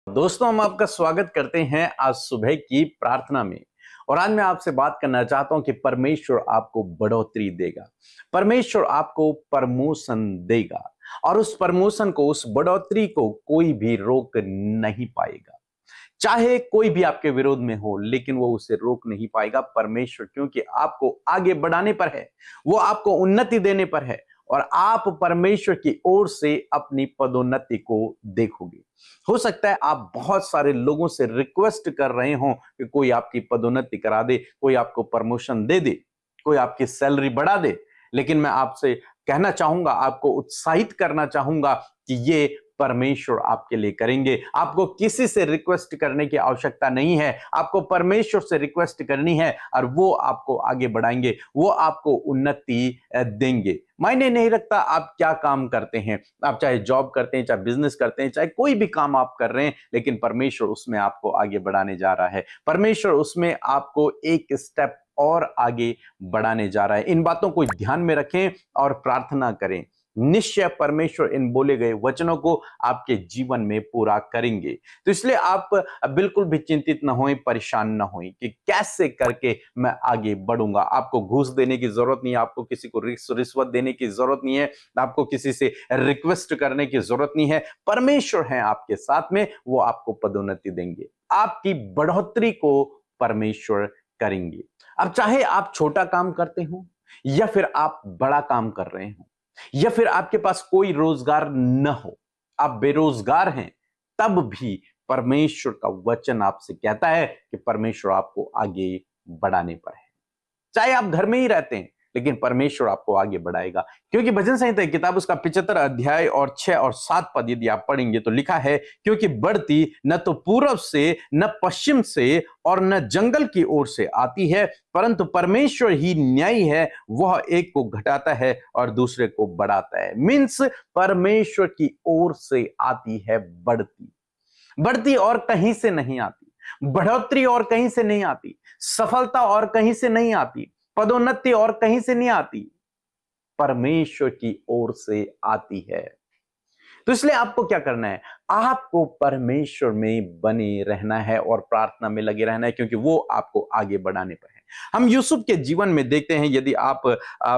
दोस्तों, हम आपका स्वागत करते हैं आज सुबह की प्रार्थना में। और आज मैं आपसे बात करना चाहता हूं कि परमेश्वर आपको बढ़ोतरी देगा, परमेश्वर आपको प्रमोशन देगा और उस प्रमोशन को, उस बढ़ोतरी को कोई भी रोक नहीं पाएगा। चाहे कोई भी आपके विरोध में हो, लेकिन वो उसे रोक नहीं पाएगा। परमेश्वर क्योंकि आपको आगे बढ़ाने पर है, वो आपको उन्नति देने पर है और आप परमेश्वर की ओर से अपनी पदोन्नति को देखोगे। हो सकता है आप बहुत सारे लोगों से रिक्वेस्ट कर रहे हो कि कोई आपकी पदोन्नति करा दे, कोई आपको प्रमोशन दे दे, कोई आपकी सैलरी बढ़ा दे, लेकिन मैं आपसे कहना चाहूंगा, आपको उत्साहित करना चाहूंगा कि ये परमेश्वर आपके लिए करेंगे। आपको किसी से रिक्वेस्ट करने की आवश्यकता नहीं है, आपको परमेश्वर से रिक्वेस्ट करनी है और वो आपको आगे बढ़ाएंगे, वो आपको उन्नति देंगे। मायने नहीं रखता आप क्या काम करते हैं, आप चाहे जॉब करते हैं, चाहे बिजनेस करते हैं, चाहे कोई भी काम आप कर रहे हैं, लेकिन परमेश्वर उसमें आपको आगे बढ़ाने जा रहा है। परमेश्वर उसमें आपको एक स्टेप और आगे बढ़ाने जा रहा है। इन बातों को ध्यान में रखें और प्रार्थना करें। निश्चय परमेश्वर इन बोले गए वचनों को आपके जीवन में पूरा करेंगे। तो इसलिए आप बिल्कुल भी चिंतित न होएं, परेशान न होएं कि कैसे करके मैं आगे बढ़ूंगा। आपको घूस देने की जरूरत नहीं है, आपको किसी को रिश्वत देने की जरूरत नहीं है, आपको किसी से रिक्वेस्ट करने की जरूरत नहीं है। परमेश्वर है आपके साथ में, वो आपको पदोन्नति देंगे, आपकी बढ़ोतरी को परमेश्वर करेंगे। अब चाहे आप छोटा काम करते हो या फिर आप बड़ा काम कर रहे हो, या फिर आपके पास कोई रोजगार न हो, आप बेरोजगार हैं, तब भी परमेश्वर का वचन आपसे कहता है कि परमेश्वर आपको आगे बढ़ाने पर है। चाहे आप घर में ही रहते हैं, लेकिन परमेश्वर आपको आगे बढ़ाएगा। क्योंकि भजन संहिता की किताब उसका 75 अध्याय और 6 और 7 पद यदि आप पढ़ेंगे तो लिखा है, क्योंकि बढ़ती न तो पूरब से, न पश्चिम से और न जंगल की ओर से आती है, परंतु परमेश्वर ही न्यायी है, वह एक को घटाता है और दूसरे को बढ़ाता है। मीन्स परमेश्वर की ओर से आती है बढ़ती। बढ़ती और कहीं से नहीं आती, बढ़ोतरी और कहीं से नहीं आती, सफलता और कहीं से नहीं आती, पदोन्नति और कहीं से नहीं आती, परमेश्वर की ओर से आती है। तो इसलिए आपको क्या करना है, आपको परमेश्वर में बने रहना है और प्रार्थना में लगे रहना है, क्योंकि वो आपको आगे बढ़ाने पर है। हम यूसुफ के जीवन में देखते हैं, यदि आप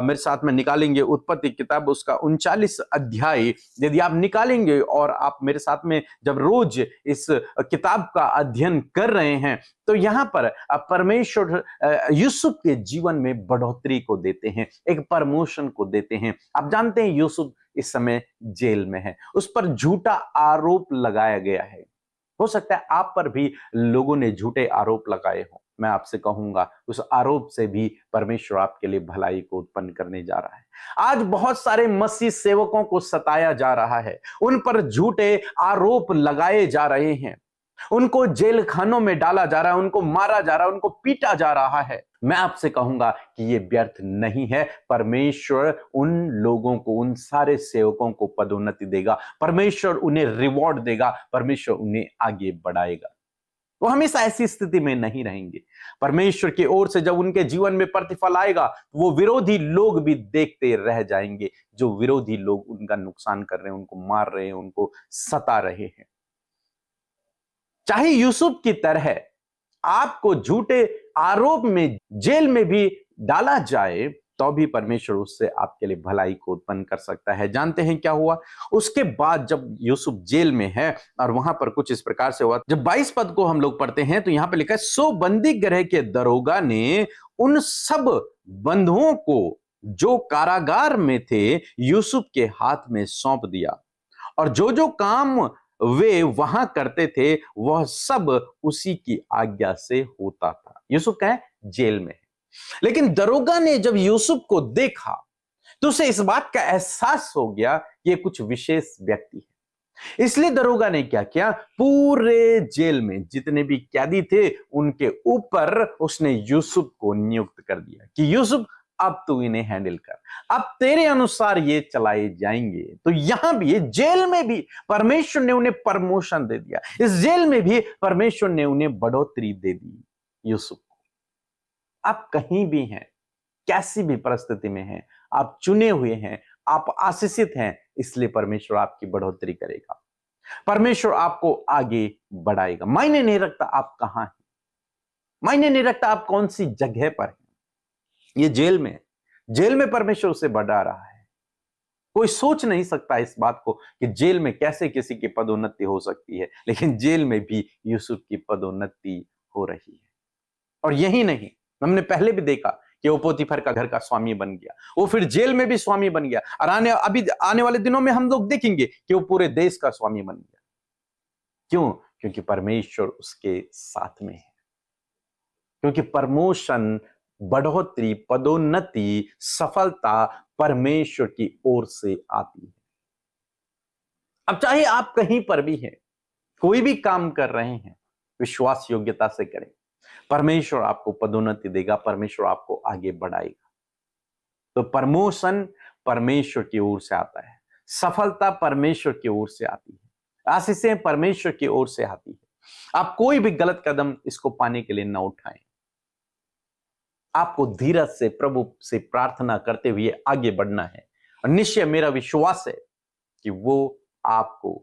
मेरे साथ में निकालेंगे उत्पत्ति किताब उसका 39 अध्याय, यदि आप निकालेंगे और आप मेरे साथ में जब रोज इस किताब का अध्ययन कर रहे हैं, तो यहां पर परमेश्वर यूसुफ के जीवन में बढ़ोतरी को देते हैं, एक प्रमोशन को देते हैं। आप जानते हैं यूसुफ इस समय जेल में है, उस पर झूठा आरोप लगाया गया है। हो सकता है आप पर भी लोगों ने झूठे आरोप लगाए हो। मैं आपसे कहूंगा, उस आरोप से भी परमेश्वर आपके लिए भलाई को उत्पन्न करने जा रहा है। आज बहुत सारे मसीह सेवकों को सताया जा रहा है, उन पर झूठे आरोप लगाए जा रहे हैं, उनको जेल खानों में डाला जा रहा है, उनको मारा जा रहा है, उनको पीटा जा रहा है। मैं आपसे कहूंगा कि यह व्यर्थ नहीं है। परमेश्वर उन लोगों को, उन सारे सेवकों को पदोन्नति देगा, परमेश्वर उन्हें रिवॉर्ड देगा, परमेश्वर उन्हें आगे बढ़ाएगा। वो हमेशा ऐसी स्थिति में नहीं रहेंगे। परमेश्वर की ओर से जब उनके जीवन में प्रतिफल आएगा, वो विरोधी लोग भी देखते रह जाएंगे। जो विरोधी लोग उनका नुकसान कर रहे हैं, उनको मार रहे हैं, उनको सता रहे हैं। चाहे यूसुफ की तरह आपको झूठे आरोप में जेल में भी डाला जाए, तो भी परमेश्वर उससे आपके लिए भलाई को उत्पन्न कर सकता है। जानते हैं क्या हुआ उसके बाद, जब यूसुफ जेल में है और वहां पर कुछ इस प्रकार से हुआ। जब 22 पद को हम लोग पढ़ते हैं तो यहां पर लिखा है, सो बंदी गृह के दरोगा ने उन सब बंधुओं को जो कारागार में थे यूसुफ के हाथ में सौंप दिया, और जो जो काम वे वहां करते थे वह सब उसी की आज्ञा से होता था। यूसुफ कहे जेल में है, लेकिन दरोगा ने जब यूसुफ को देखा तो उसे इस बात का एहसास हो गया कि ये कुछ विशेष व्यक्ति है। इसलिए दरोगा ने क्या किया, पूरे जेल में जितने भी कैदी थे उनके ऊपर उसने यूसुफ को नियुक्त कर दिया कि यूसुफ अब तू इन्हें हैंडल कर, अब तेरे अनुसार ये चलाए जाएंगे। तो यहां भी, जेल में भी परमेश्वर ने उन्हें प्रमोशन दे दिया, इस जेल में भी परमेश्वर ने उन्हें बढ़ोतरी दे दी यूसुफ को। आप कहीं भी हैं, कैसी भी परिस्थिति में हैं, आप चुने हुए हैं, आप आशीषित हैं, इसलिए परमेश्वर आपकी बढ़ोतरी करेगा। परमेश्वर आपको आगे बढ़ाएगा। मायने नहीं रखता आप कहां हैं, मायने नहीं रखता आप कौन सी जगह पर हैं। ये जेल में, जेल में परमेश्वर उसे बढ़ा रहा है। कोई सोच नहीं सकता इस बात को कि जेल में कैसे किसी की पदोन्नति हो सकती है, लेकिन जेल में भी यूसुफ की पदोन्नति हो रही है। और यही नहीं, हमने पहले भी देखा कि वो पोतीफर का घर का स्वामी बन गया, वो फिर जेल में भी स्वामी बन गया, और अभी आने वाले दिनों में हम लोग देखेंगे कि वो पूरे देश का स्वामी बन गया। क्यों? क्योंकि परमेश्वर उसके साथ में है, क्योंकि प्रमोशन, बढ़ोतरी, पदोन्नति, सफलता परमेश्वर की ओर से आती है। अब चाहे आप कहीं पर भी हैं, कोई भी काम कर रहे हैं, विश्वास योग्यता से करें। परमेश्वर आपको पदोन्नति देगा, परमेश्वर आपको आगे बढ़ाएगा। तो प्रमोशन परमेश्वर की ओर से आता है, सफलता परमेश्वर की ओर से आती है, आशीषें परमेश्वर की ओर से आती है। आप कोई भी गलत कदम इसको पाने के लिए ना उठाएं। आपको धीरज से प्रभु से प्रार्थना करते हुए आगे बढ़ना है, और निश्चय मेरा विश्वास है कि वो आपको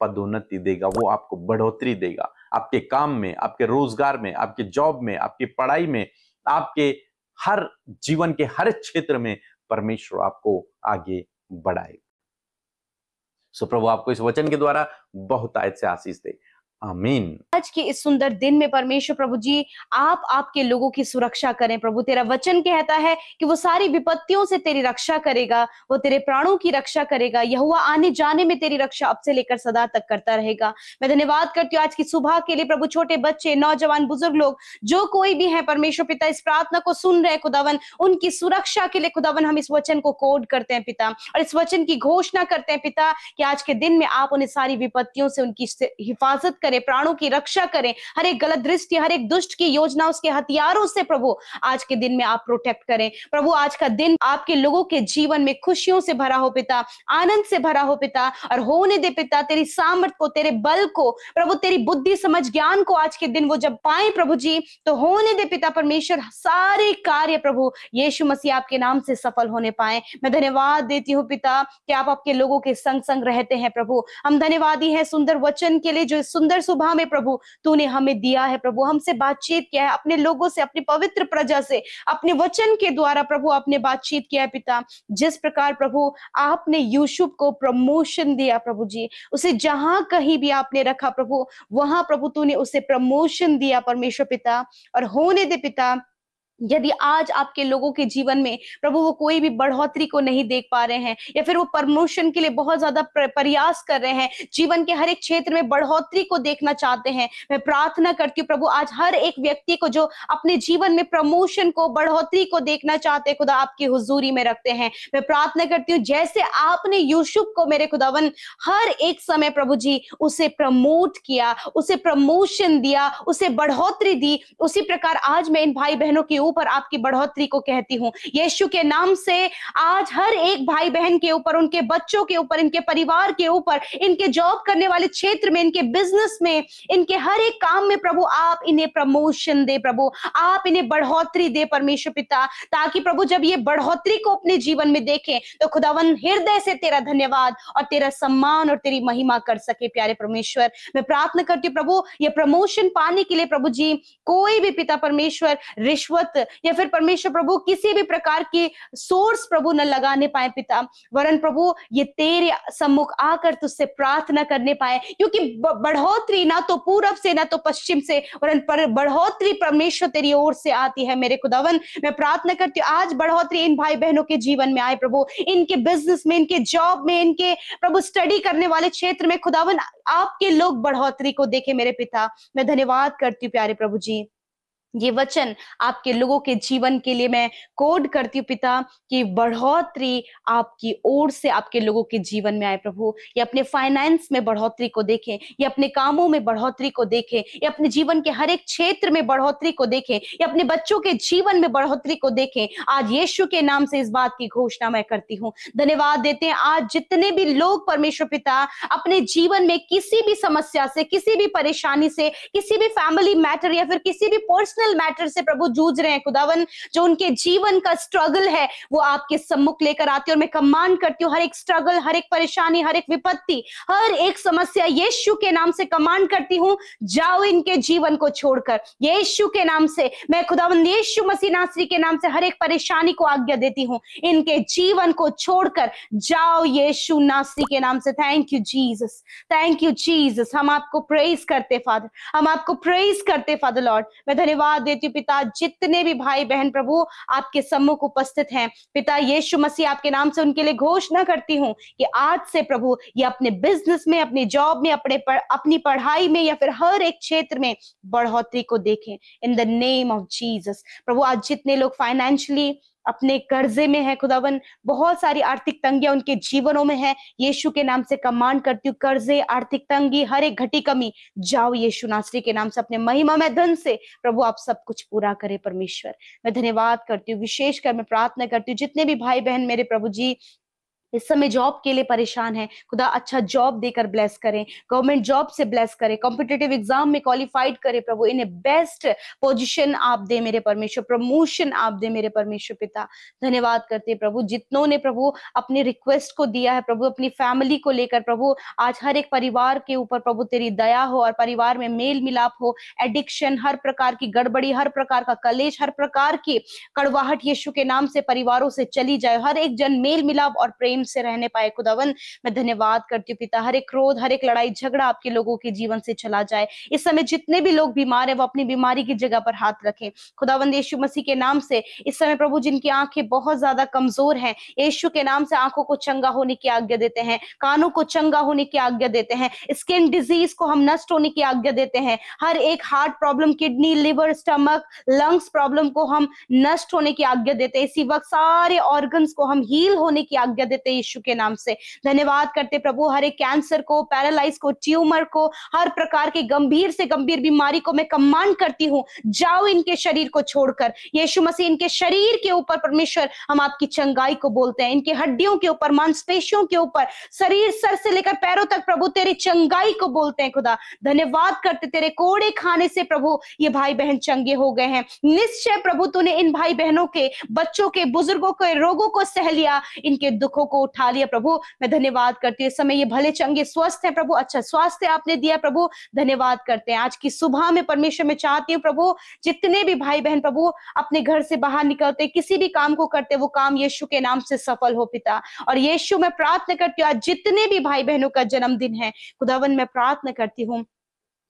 पदोन्नति देगा, वो आपको बढ़ोतरी देगा, आपके काम में, आपके रोजगार में, आपके जॉब में, आपकी पढ़ाई में, आपके हर जीवन के हर क्षेत्र में परमेश्वर आपको आगे बढ़ाएगा। सो प्रभु आपको इस वचन के द्वारा बहुत आयत से आशीष दे। आमीन। आज के इस सुंदर दिन में परमेश्वर प्रभु जी आप आपके लोगों की सुरक्षा करें। प्रभु तेरा वचन कहता है कि वो सारी विपत्तियों से तेरी रक्षा करेगा, वो तेरे प्राणों की रक्षा करेगा। यहोवा आने जाने में तेरी रक्षा अब से लेकर सदा तक करता रहेगा। मैं धन्यवाद करती हूँ आज की सुबह के लिए प्रभु। छोटे बच्चे, नौजवान, बुजुर्ग लोग जो कोई भी है परमेश्वर पिता इस प्रार्थना को सुन रहे खुदावन, उनकी सुरक्षा के लिए खुदावन हम इस वचन को कोड करते हैं पिता, और इस वचन की घोषणा करते हैं पिता कि आज के दिन में आप उन्हें सारी विपत्तियों से उनकी हिफाजत करें, प्राणों की रक्षा करें। हर एक गलत दृष्टि, हर एक दुष्ट की योजना, उसके हथियारों से प्रभु आज के दिन में आप प्रोटेक्ट करें। प्रभु आज का दिन आपके लोगों के जीवन में खुशियों से भरा हो पिता, आनंद से भरा हो पिता, और होने दे पिता तेरी सामर्थ को, तेरे बल को, प्रभु तेरी बुद्धि, समझ, ज्ञान को आज के दिन वो जब पाए प्रभु जी, तो होने दे पिता परमेश्वर सारे कार्य प्रभु यीशु मसीह आपके नाम से सफल होने पाए। मैं धन्यवाद देती हूँ पिता कि आप आपके लोगों के संग संग रहते हैं प्रभु। हम धन्यवादी हैं सुंदर वचन के लिए जो सुंदर सुबह में प्रभु तूने हमें दिया है। प्रभु हमसे बातचीत किया है, अपने लोगों से, अपनी पवित्र प्रजा से, अपने वचन के द्वारा प्रभु आपने बातचीत किया है पिता। जिस प्रकार प्रभु आपने यूसुफ को प्रमोशन दिया प्रभु जी, उसे जहां कहीं भी आपने रखा प्रभु, वहां प्रभु तूने उसे प्रमोशन दिया परमेश्वर पिता। और होने दे पिता यदि आज आपके लोगों के जीवन में प्रभु वो कोई भी बढ़ोतरी को नहीं देख पा रहे हैं, या फिर वो प्रमोशन के लिए बहुत ज्यादा प्रयास कर रहे हैं, जीवन के हर एक क्षेत्र में बढ़ोतरी को देखना चाहते हैं, मैं प्रार्थना करती हूँ प्रभु आज हर एक व्यक्ति को जो अपने जीवन में प्रमोशन को, बढ़ोतरी को देखना चाहते हैं खुदा, आपकी हुजूरी में रखते हैं। मैं प्रार्थना करती हूँ जैसे आपने यूसुफ को मेरे खुदावन हर एक समय प्रभु जी उसे प्रमोट किया, उसे प्रमोशन दिया, उसे बढ़ोतरी दी, उसी प्रकार आज मैं इन भाई बहनों के ऊपर आपकी बढ़ोतरी को कहती हूँ यीशु के नाम से। आज हर एक भाई बहन के ऊपर, उनके बच्चों के ऊपर, इनके परिवार के ऊपर, इनके जॉब करने वाले क्षेत्र में, इनके बिजनेस में, इनके हर एक काम में प्रभु आप इन्हें प्रमोशन दे, प्रभु आप इन्हें बढ़ोतरी दे परमेश्वर पिता, ताकि प्रभु जब ये बढ़ोतरी को अपने जीवन में देखें तो खुदावन हृदय से तेरा धन्यवाद और तेरा सम्मान और तेरी महिमा कर सके। प्यारे परमेश्वर मैं प्रार्थना करती हूँ प्रभु ये प्रमोशन पाने के लिए प्रभु जी कोई भी पिता परमेश्वर रिश्वत या फिर परमेश्वर प्रभु किसी भी प्रकार की सोर्स प्रभु न लगाने पाए पिता, वरन प्रभु ये तेरे सम्मुख आकर तुझसे प्रार्थना करने पाए, क्योंकि बढ़ोतरी ना तो पूरब से ना तो पश्चिम से, वरन बढ़ोतरी परमेश्वर तेरी ओर से आती है। मेरे खुदावन मैं प्रार्थना करती हूँ आज बढ़ोतरी इन भाई बहनों के जीवन में आए प्रभु, इनके बिजनेस में, इनके जॉब में, इनके प्रभु स्टडी करने वाले क्षेत्र में खुदावन आपके लोग बढ़ोतरी को देखे मेरे पिता। मैं धन्यवाद करती हूँ प्यारे प्रभु जी, ये वचन आपके लोगों के जीवन के लिए मैं कोड करती हूँ पिता कि बढ़ोतरी आपकी ओर से आपके लोगों के जीवन में आए प्रभु। ये अपने फाइनेंस में बढ़ोतरी को देखें, ये अपने कामों में बढ़ोतरी को देखें, ये अपने जीवन के हर एक क्षेत्र में बढ़ोतरी को देखें, ये अपने बच्चों के जीवन में बढ़ोतरी को देखें। आज यीशु के नाम से इस बात की घोषणा मैं करती हूँ। धन्यवाद देते हैं आज जितने भी लोग परमेश्वर पिता अपने जीवन में किसी भी समस्या से, किसी भी परेशानी से, किसी भी फैमिली मैटर या फिर किसी भी पर्सनल पर्सनल मैटर से प्रभु जूझ रहे हैं खुदावन, जो उनके जीवन का स्ट्रगल है वो आपके सम्मुख लेकर आती हूँ। और मैं कमांड करती हूँ हर एक स्ट्रगल, हर एक परेशानी, हर एक विपत्ति, हर एक समस्या यीशु के नाम से कमांड करती हूँ, जाओ इनके जीवन को छोड़कर। यीशु के नाम से मैं खुदावंद यीशु मसीह नासरी के नाम से हर एक परेशानी को आज्ञा देती हूँ, इनके जीवन को छोड़कर जाओ यीशु नासरी के नाम से। Thank you Jesus, thank you Jesus. हम आपको प्रेज करते फादर, हम आपको प्रेज करते फादर लॉर्ड। मैं धन्यवाद देती हूँ पिता, जितने भी भाई बहन प्रभु आपके सम्मुख उपस्थित हैं पिता यीशु मसीह आपके नाम से उनके लिए घोषणा करती हूँ कि आज से प्रभु ये अपने बिजनेस में, अपने जॉब में, अपनी पढ़ाई में या फिर हर एक क्षेत्र में बढ़ोतरी को देखें in the name of Jesus. प्रभु आज जितने लोग फाइनेंशियली अपने कर्जे में है खुदावन, बहुत सारी आर्थिक तंगियां उनके जीवनों में है, यीशु के नाम से कमांड करती हूँ कर्जे, आर्थिक तंगी, हर एक घटी कमी जाओ यीशु नासरी के नाम से। अपने महिमा में धन से प्रभु आप सब कुछ पूरा करें परमेश्वर। मैं धन्यवाद करती हूँ, विशेषकर मैं प्रार्थना करती हूँ जितने भी भाई बहन मेरे प्रभु जी इस समय जॉब के लिए परेशान है, खुदा अच्छा जॉब देकर ब्लेस करें, गवर्नमेंट जॉब से ब्लेस करें, कॉम्पिटिटिव एग्जाम में क्वालिफाइड करें प्रभु, इन्हें बेस्ट पोजीशन आप दे मेरे परमेश्वर, प्रमोशन आप दे मेरे परमेश्वर पिता। धन्यवाद करते हैं प्रभु जितनों ने प्रभु अपनी रिक्वेस्ट को दिया है प्रभु, अपनी फैमिली को लेकर प्रभु, आज हर एक परिवार के ऊपर प्रभु तेरी दया हो और परिवार में मेल मिलाप हो, एडिक्शन, हर प्रकार की गड़बड़ी, हर प्रकार का कलेश, हर प्रकार की कड़वाहट यीशु के नाम से परिवारों से चली जाए, हर एक जन मेल मिलाप और प्रेम से रहने पाए खुदावन। मैं धन्यवाद करती हूँ पिता, हर एक क्रोध, हर एक लड़ाई झगड़ा आपके लोगों के जीवन से चला जाए। इस समय जितने भी लोग बीमार है वो अपनी बीमारी की जगह पर हाथ रखें खुदावंद यीशु मसीह के नाम से। इस समय प्रभु जिनकी आंखें बहुत ज्यादा कमजोर हैं, यीशु के नाम से आंखों को चंगा होने की आज्ञा देते हैं, कानों को चंगा होने की आज्ञा देते हैं, स्किन डिजीज को हम नष्ट होने की आज्ञा देते हैं, हर एक heart problem, kidney, liver, stomach, lungs problem को हम नष्ट होने की आज्ञा देते हैं। इसी वक्त सारे ऑर्गन्स को हम हील होने की आज्ञा देते हैं यीशु के नाम से। धन्यवाद करते प्रभु हर एक कैंसर को, पैरालाइज को, ट्यूमर को, हर प्रकार की गंभीर से गंभीर बीमारी को मैं कमांड करती हूँ, जाओ इनके शरीर को छोड़कर यीशु मसीह। इनके शरीर के ऊपर परमेश्वर हम आपकी चंगाई को बोलते हैं, इनके हड्डियों के ऊपर, मांसपेशियों के ऊपर, शरीर सर से लेकर पैरों तक प्रभु तेरी चंगाई को बोलते हैं खुदा। धन्यवाद करते तेरे कोड़े खाने से प्रभु ये भाई बहन चंगे हो गए हैं। निश्चय प्रभु तूने इन भाई बहनों के, बच्चों के, बुजुर्गों के रोगों को सह लिया, इनके दुखों को उठा लिया प्रभु। मैं धन्यवाद करती हूँ इस समय ये भले चंगे स्वस्थ हैं प्रभु, अच्छा स्वास्थ्य आपने दिया प्रभु, धन्यवाद करते हैं। आज की सुबह में परमेश्वर मैं चाहती हूँ प्रभु जितने भी भाई बहन प्रभु अपने घर से बाहर निकलते, किसी भी काम को करते, वो काम यीशु के नाम से सफल हो पिता। और यीशु मैं प्रार्थना करती हूँ आज जितने भी भाई बहनों का जन्मदिन है खुदावन, मैं प्रार्थना करती हूँ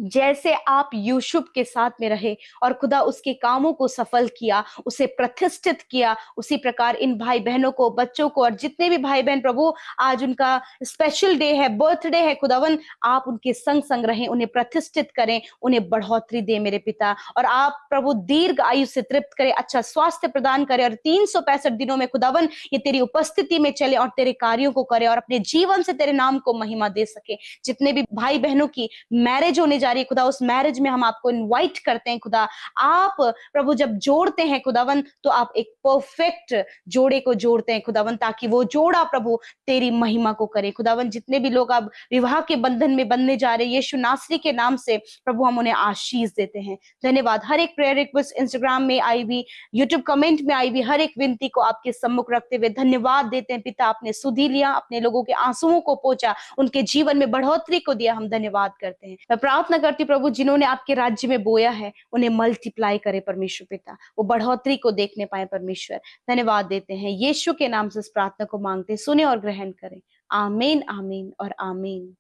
जैसे आप यूसुफ के साथ में रहे और खुदा उसके कामों को सफल किया, उसे प्रतिष्ठित किया, उसी प्रकार इन भाई बहनों को, बच्चों को और जितने भी भाई बहन प्रभु आज उनका स्पेशल डे है, बर्थडे है खुदावन, आप उनके संग संग रहें, उन्हें प्रतिष्ठित करें, उन्हें बढ़ोतरी दे मेरे पिता। और आप प्रभु दीर्घ आयु से तृप्त करें, अच्छा स्वास्थ्य प्रदान करें और 365 दिनों में खुदावन ये तेरी उपस्थिति में चले और तेरे कार्यों को करे और अपने जीवन से तेरे नाम को महिमा दे सके। जितने भी भाई बहनों की मैरिज होने जा रही है खुदा, उस मैरिज में हम आपको इनवाइट करते हैं खुदा। आप प्रभु जब जोड़ते हैं खुदावन तो आप एक परफेक्ट जोड़े को जोड़ते हैं खुदावन, ताकि वो जोड़ा प्रभु तेरी महिमा को करे खुदावन। जितने भी लोग अब विवाह के बंधन में बंधने जा रहे हैं यीशु नासरी के नाम से प्रभु हम उन्हें आशीष देते हैं। धन्यवाद। हर एक प्रेयर रिक्वेस्ट इंस्टाग्राम में आई हुई, यूट्यूब कमेंट में आई हुई, हर एक विनती को आपके सम्मुख रखते हुए धन्यवाद देते हैं पिता। आपने सुधी लिया, अपने लोगों के आंसुओं को पोंछा, उनके जीवन में बढ़ोतरी को दिया, हम धन्यवाद करते हैं। मैं प्रार्थना करती प्रभु जिन्होंने आपके राज्य में बोया है उन्हें मल्टीप्लाई करे परमेश्वर पिता, वो बढ़ोतरी को देखने पाए परमेश्वर। धन्यवाद देते हैं यीशु के नाम से इस प्रार्थना को मांगते, सुने और ग्रहण करें। आमीन, आमीन और आमीन।